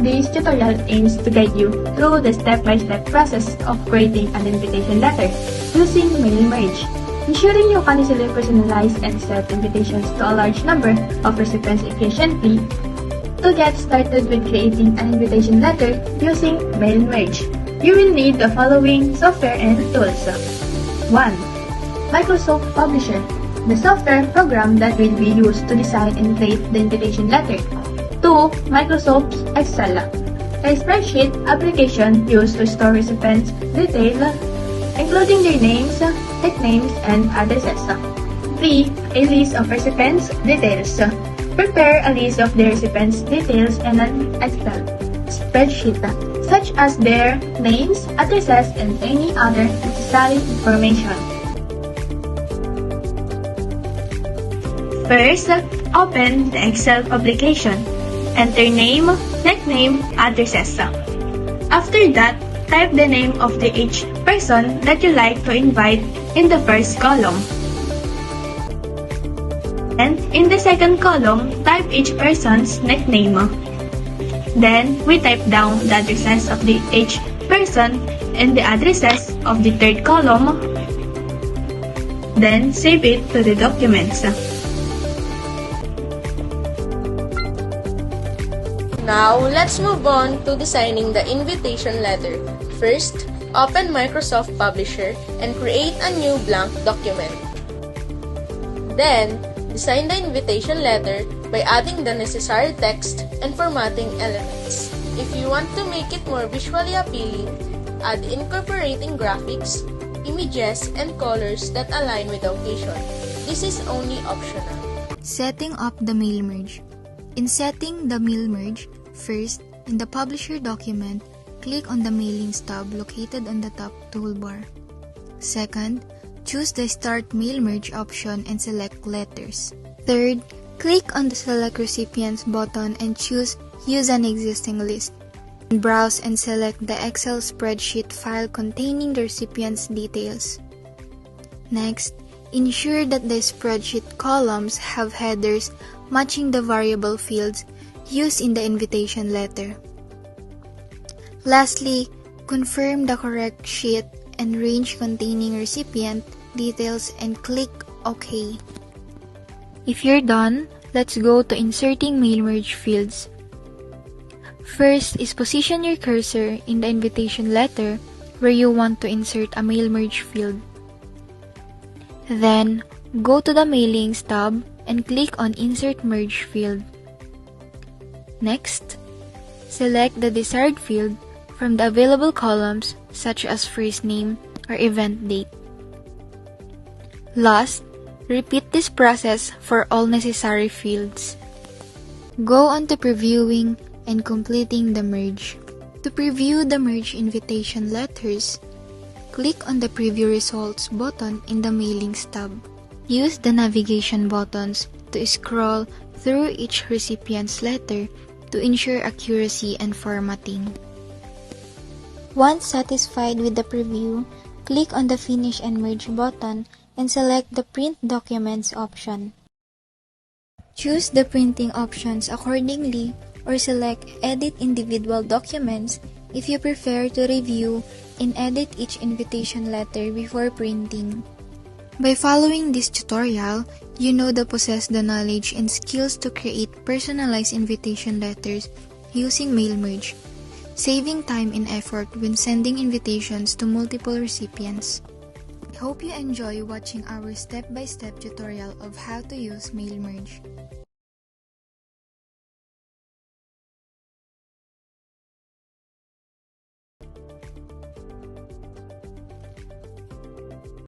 This tutorial aims to guide you through the step-by-step process of creating an invitation letter using mail merge, ensuring you can easily personalize and set invitations to a large number of recipients efficiently. To get started with creating an invitation letter using mail merge, you will need the following software and tools. 1. Microsoft Publisher, the software program that will be used to design and create the invitation letter. 2. Microsoft Excel, a spreadsheet application used to store recipients' details, including their names, nicknames, and addresses. 3. A list of recipients' details. Prepare a list of the recipients' details in an Excel spreadsheet, such as their names, addresses, and any other necessary information. First, open the Excel application. Enter name, nickname, addresses. After that, type the name of each person that you like to invite in the first column. And in the second column, type each person's nickname. Then, we type down the addresses of each person and the addresses of the third column. Then, save it to the documents. Now, let's move on to designing the invitation letter. First, open Microsoft Publisher and create a new blank document. Then, design the invitation letter by adding the necessary text and formatting elements. If you want to make it more visually appealing, add incorporating graphics, images, and colors that align with the occasion. This is only optional. Setting up the mail merge. In setting the mail merge, first, in the Publisher document, click on the Mailings tab located on the top toolbar. Second, choose the Start Mail Merge option and select Letters. Third, click on the Select Recipients button and choose Use an Existing List. Browse and select the Excel spreadsheet file containing the recipient's details. Next, ensure that the spreadsheet columns have headers matching the variable fields used in the invitation letter. Lastly, confirm the correct sheet and range containing recipient details and click OK. If you're done, let's go to inserting mail merge fields. First is position your cursor in the invitation letter where you want to insert a mail merge field. Then, go to the Mailings tab and click on Insert Merge Field. Next, select the desired field from the available columns such as first name or event date. Last, repeat this process for all necessary fields. Go on to previewing and completing the merge. To preview the merge invitation letters, click on the Preview Results button in the Mailings tab. Use the navigation buttons to scroll through each recipient's letter to ensure accuracy and formatting. Once satisfied with the preview, click on the Finish and Merge button and select the Print Documents option. Choose the printing options accordingly or select Edit Individual Documents if you prefer to review and edit each invitation letter before printing. By following this tutorial, you know to possess the knowledge and skills to create personalized invitation letters using mail merge, saving time and effort when sending invitations to multiple recipients. I hope you enjoy watching our step-by-step tutorial of how to use mail merge.